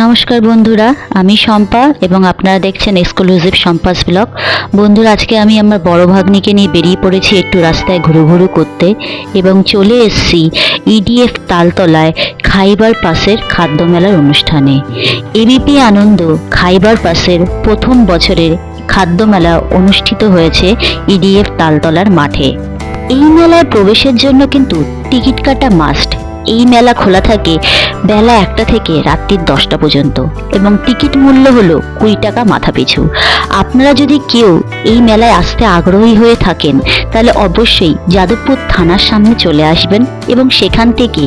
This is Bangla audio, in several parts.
নমস্কার বন্ধুরা, আমি শম্পা এবং আপনারা দেখছেন এক্সক্লুসিভ শম্পাস ব্লগ। বন্ধুরা, আজকে আমি আমার বড় ভাগ্নিকে নিয়ে বেরিয়ে পড়েছি একটু রাস্তায় ঘুরুঘুরু করতে এবং চলে এসেছি ইডিএফ তালতলায় খাইবার পাসের খাদ্য মেলার অনুষ্ঠানে। এবিপি আনন্দ খাইবার পাসের প্রথম বছরের খাদ্য মেলা অনুষ্ঠিত হয়েছে ইডিএফ তালতলার মাঠে। এই মেলায় প্রবেশের জন্য কিন্তু টিকিট কাটা মাস্ট। এই মেলা খোলা থাকে বেলা 1টা থেকে রাত্রি 10টা পর্যন্ত এবং টিকিট মূল্য হলো 20 টাকা মাথা পিছু। আপনারা যদি কেউ এই মেলায় আসতে আগ্রহী হয়ে থাকেন তাহলে অবশ্যই যাদবপুর থানার সামনে চলে আসবেন এবং সেখান থেকে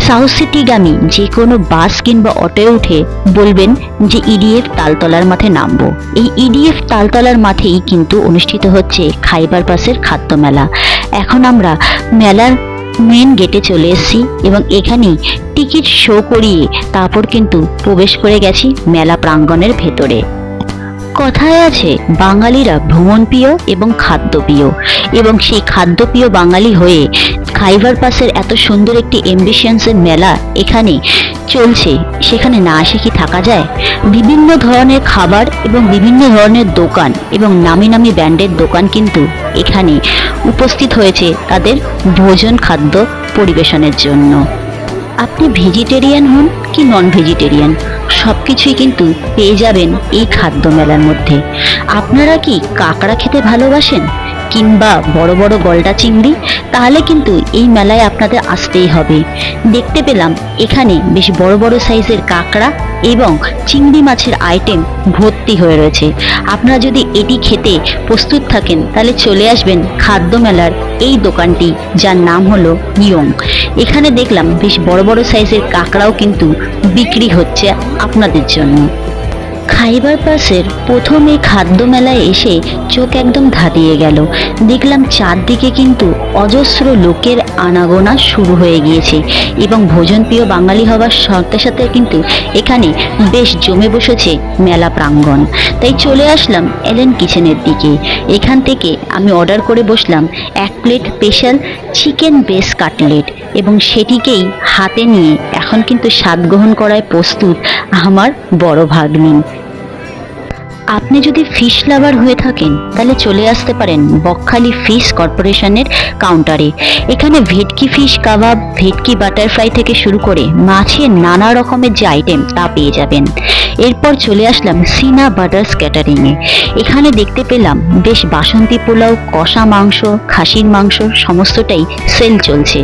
সাউথ সিটিগামী যে কোনো বাস কিংবা অটোয় উঠে বলবেন যে ইডিএফ তালতলার মাঠে নামবো। এই ইডিএফ তালতলার মাঠেই কিন্তু অনুষ্ঠিত হচ্ছে খাইবার পাসের খাদ্য মেলা। এখন আমরা মেলার মেন গেটে চলে এসেছি এবং এখানেই টিকিট শো করিয়ে তারপর কিন্তু প্রবেশ করে গেছি মেলা প্রাঙ্গণের ভেতরে। কথায় আছে বাঙালিরা ভ্রমণপ্রিয় এবং খাদ্যপ্রিয়, এবং সেই খাদ্যপ্রিয় বাঙালি হয়ে খাইবার পাসের এত সুন্দর একটি অ্যাম্বিশনসের মেলা এখানে চলছে, সেখানে না এসে কি থাকা যায়? বিভিন্ন ধরনের খাবার এবং বিভিন্ন ধরনের দোকান এবং নামি নামি ব্র্যান্ডের দোকান কিন্তু এখানে উপস্থিত হয়েছে তাদের ভোজন খাদ্য পরিবেশনের জন্য। আপনি ভেজিটেরিয়ান হন কি নন ভেজিটেরিয়ান, সব কিছুই কিন্তু পেয়ে যাবেন এই খাদ্য মেলার মধ্যে। আপনারা কি কাঁকড়া খেতে ভালোবাসেন কিংবা বড় বড় গলদা চিংড়ি, তাহলে কিন্তু এই মেলায় আপনাদের আসতেই হবে। দেখতে পেলাম এখানে বেশ বড় বড় সাইজের কাঁকড়া এবং চিংড়ি মাছের আইটেম ভর্তি হয়ে রয়েছে। আপনারা যদি এটি খেতে প্রস্তুত থাকেন তাহলে চলে আসবেন খাদ্য মেলার এই দোকানটি, যার নাম হলো ইয়ং। এখানে দেখলাম বেশ বড় বড় সাইজের কাঁকড়াও কিন্তু বিক্রি হচ্ছে আপনাদের জন্য। খাইবার পাসের প্রথম এই খাদ্য মেলায় এসে চোখ একদম ধাঁধিয়ে গেল। দেখলাম চারদিকে কিন্তু অজস্র লোকের আনাগোনা শুরু হয়ে গিয়েছে এবং ভোজনপ্রিয় বাঙালি হওয়ার সাথে সাথে কিন্তু এখানে বেশ জমে বসেছে মেলা প্রাঙ্গণ। তাই চলে আসলাম এলেন কিচেনের দিকে। এখান থেকে আমি অর্ডার করে বসলাম 1 plate special chicken base cutlet এবং সেটিকেই হাতে নিয়ে এখন কিন্তু স্বাদ গ্রহণ করায় প্রস্তুত আমার বড় ভাগ্নি। আপনি যদি ফিশ লাভার হয়ে থাকেন তাহলে চলে আসতে পারেন বকখালি ফিশ কর্পোরেশনের কাউন্টারে। এখানে ভেটকি ফিশ কাবাব, ভেটকি বাটারফ্লাই থেকে শুরু করে মাছের নানা রকমের যে আইটেম তা পেয়ে যাবেন। এরপর চলে আসলাম সিনা বাটার্স ক্যাটারিংয়ে। এখানে দেখতে পেলাম বেশ বাসন্তী পোলাও, কষা মাংস, খাসির মাংস সমস্তটাই সেল চলছে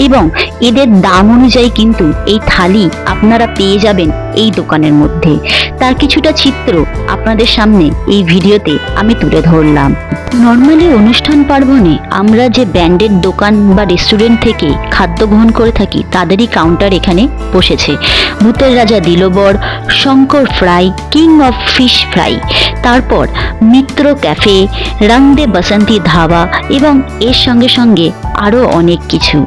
এবং এদের দাম অনুযায়ী কিন্তু এই থালি আপনারা পেয়ে যাবেন এই দোকানের মধ্যে। তার কিছুটা চিত্র আপনাদের সামনে এই ভিডিওতে আমি তুলে ধরলাম। নর্মালি অনুষ্ঠান পার্বণে আমরা যে ব্র্যান্ডেড দোকান বা রেস্টুরেন্ট থেকে খাদ্য গ্রহণ করে থাকি তাদেরই কাউন্টার এখানে বসেছে। Bhooter Raja Dilbar, Shankar fry, king of fish fry, তারপর মিত্র ক্যাফে, রংদে বসন্তী ধাবা এবং এর সঙ্গে সঙ্গে আরও অনেক কিছু।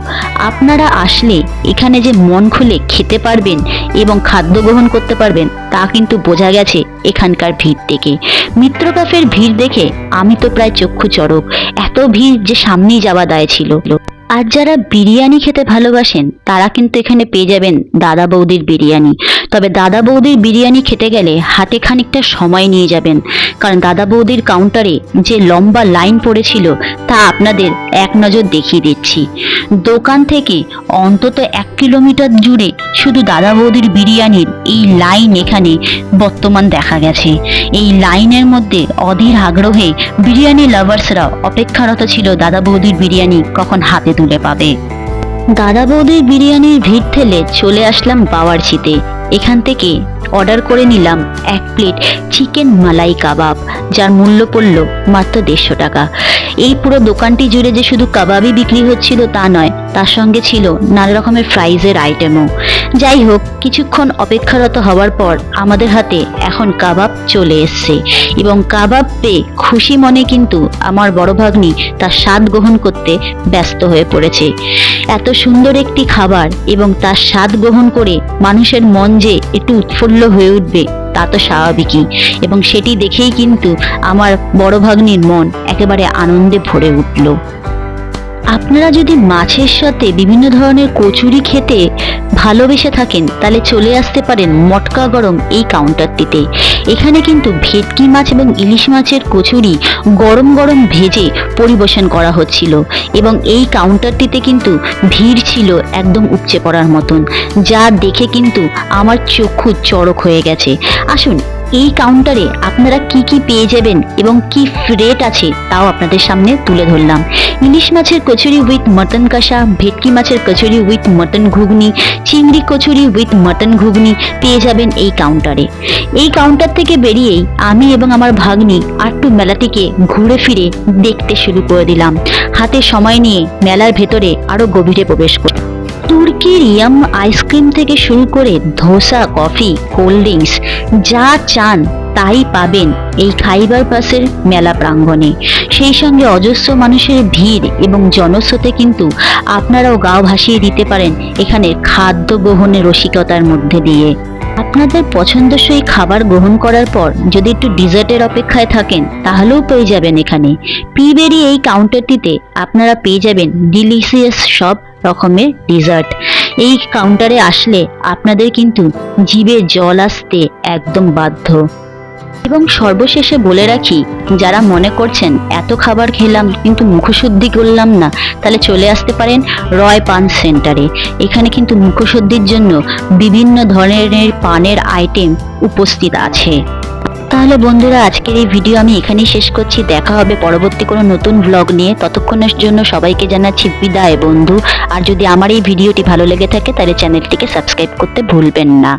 আপনারা আসলে এখানে যে মন খুলে খেতে পারবেন এবং খাদ্য গ্রহণ করতে পারবেন তা কিন্তু বোঝা গেছে এখানকার ভিড় থেকে। মিত্র ক্যাফের ভিড় দেখে আমি তো প্রায় চক্ষু চড়ক, এত ভিড় যে সামনেই যাওয়া দায় ছিল। আর যারা বিরিয়ানি খেতে ভালোবাসেন তারা কিন্তু এখানে পেয়ে যাবেন দাদা বৌদির বিরিয়ানি। তবে দাদা বৌদির বিরিয়ানি খেতে গেলে হাতে খানিকটা সময় নিয়ে যাবেন, কারণ দাদা বৌদির কাউন্টারে যে লম্বা লাইন পড়েছিল তা আপনাদের এক নজর দেখিয়ে দিচ্ছি। দোকান থেকে অন্তত 1 কিলোমিটার জুড়ে শুধু দাদা বৌদির বিরিয়ানির এই লাইন এখানে বর্তমান দেখা গেছে। এই লাইনের মধ্যে অধীর আগ্রহে বিরিয়ানি লাভার্সরা অপেক্ষারত ছিল দাদা বৌদির বিরিয়ানি কখন হাতে তুলে পাবে। দাদা বৌদির বিরিয়ানির ভিড় ঠেলে চলে আসলাম বাওয়ার্চিতে। এখান থেকে অর্ডার করে নিলাম 1 প্লেট চিকেন মালাই কাবাব, যার মূল্য পড়ল মাত্র 150 টাকা। এই পুরো দোকানটি জুড়ে যে শুধু কাবাবই বিক্রি হচ্ছিল তা নয়, তার সঙ্গে ছিল নানা রকমের ফ্রাইজের আইটেমও। যাই হোক, কিছুক্ষণ অপেক্ষারত হওয়ার পর আমাদের হাতে এখন কাবাব চলে এসছে এবং কাবাব পেয়ে খুশি মনে কিন্তু আমার বড় ভাগ্নি তার স্বাদ গ্রহণ করতে ব্যস্ত হয়ে পড়েছে। এত সুন্দর একটি খাবার এবং তার স্বাদ গ্রহণ করে মানুষের মন যে একটু উৎফুল্ল হয়ে উঠবে তা তো স্বাভাবিকই, এবং সেটি দেখেই কিন্তু আমার বড় ভাগ্নির মন একেবারে আনন্দে ভরে উঠল। আপনারা যদি মাছের সাথে বিভিন্ন ধরনের কচুরি খেতে ভালোবেসে থাকেন তাহলে চলে আসতে পারেন মটকা গরম এই কাউন্টারটিতে। এখানে কিন্তু ভেটকি মাছ এবং ইলিশ মাছের কচুরি গরম গরম ভেজে পরিবেশন করা হচ্ছিল এবং এই কাউন্টারটিতে কিন্তু ভিড় ছিল একদম উপচে পড়ার মতন, যা দেখে কিন্তু আমার চক্ষু চড়ক হয়ে গেছে। আসুন এই কাউন্টারে আপনারা কি কি পেয়ে যাবেন এবং কি রেট আছে তাও আপনাদের সামনে তুলে ধরলাম। ইলিশ মাছের কচুরি উইথ মটন কষা, ভেটকি মাছের কচুরি উইথ মটন ঘুগনি, চিংড়ি কচুরি উইথ মটন ঘুগনি পেয়ে যাবেন এই কাউন্টারে। এই কাউন্টার থেকে বেরিয়েই আমি এবং আমার ভাগ্নি আটটু মেলাটিকে ঘুরে ফিরে দেখতে শুরু করে দিলাম। হাতে সময় নিয়ে মেলার ভেতরে আরো গভীরে প্রবেশ করি। তুর্কির ইয়াম আইসক্রিম থেকে শুরু করে ধোসা, কফি, কোল্ড ড্রিঙ্কস যা চান তাই পাবেন এই খাইবার পাসের মেলা প্রাঙ্গণে। সেই সঙ্গে অজস্র মানুষের ভিড় এবং জনস্রোতে কিন্তু আপনারাও গাও ভাসিয়ে দিতে পারেন এখানের খাদ্য গ্রহণের রসিকতার মধ্যে দিয়ে। আপনাদের পছন্দসই খাবার গ্রহণ করার পর যদি একটু ডিজার্টের অপেক্ষায় থাকেন তাহলেও পেয়ে যাবেন এখানে। পিবেরি এই কাউন্টারটিতে আপনারা পেয়ে যাবেন ডিলিশিয়াস সব রকমের ডিজার্ট। এই কাউন্টারে আসলে আপনাদের কিন্তু জিভে জল আসতে একদম বাধ্য। এবং সর্বশেষে বলে রাখি, যারা মনে করছেন এত খাবার খেলাম কিন্তু মুখশুদ্ধি করলাম না, তাহলে চলে আসতে পারেন রয় পান সেন্টারে। এখানে কিন্তু মুখশুদ্ধির জন্য বিভিন্ন ধরনের পানের আইটেম উপস্থিত আছে। তাহলে বন্ধুরা, আজকের এই ভিডিও আমি এখানেই শেষ করছি। দেখা হবে পরবর্তী কোনো নতুন ব্লগ নিয়ে। ততক্ষণের জন্য সবাইকে জানাচ্ছি বিদায় বন্ধু। আর যদি আমার এই ভিডিওটি ভালো লেগে থাকে তাহলে চ্যানেলটিকে সাবস্ক্রাইব করতে ভুলবেন না।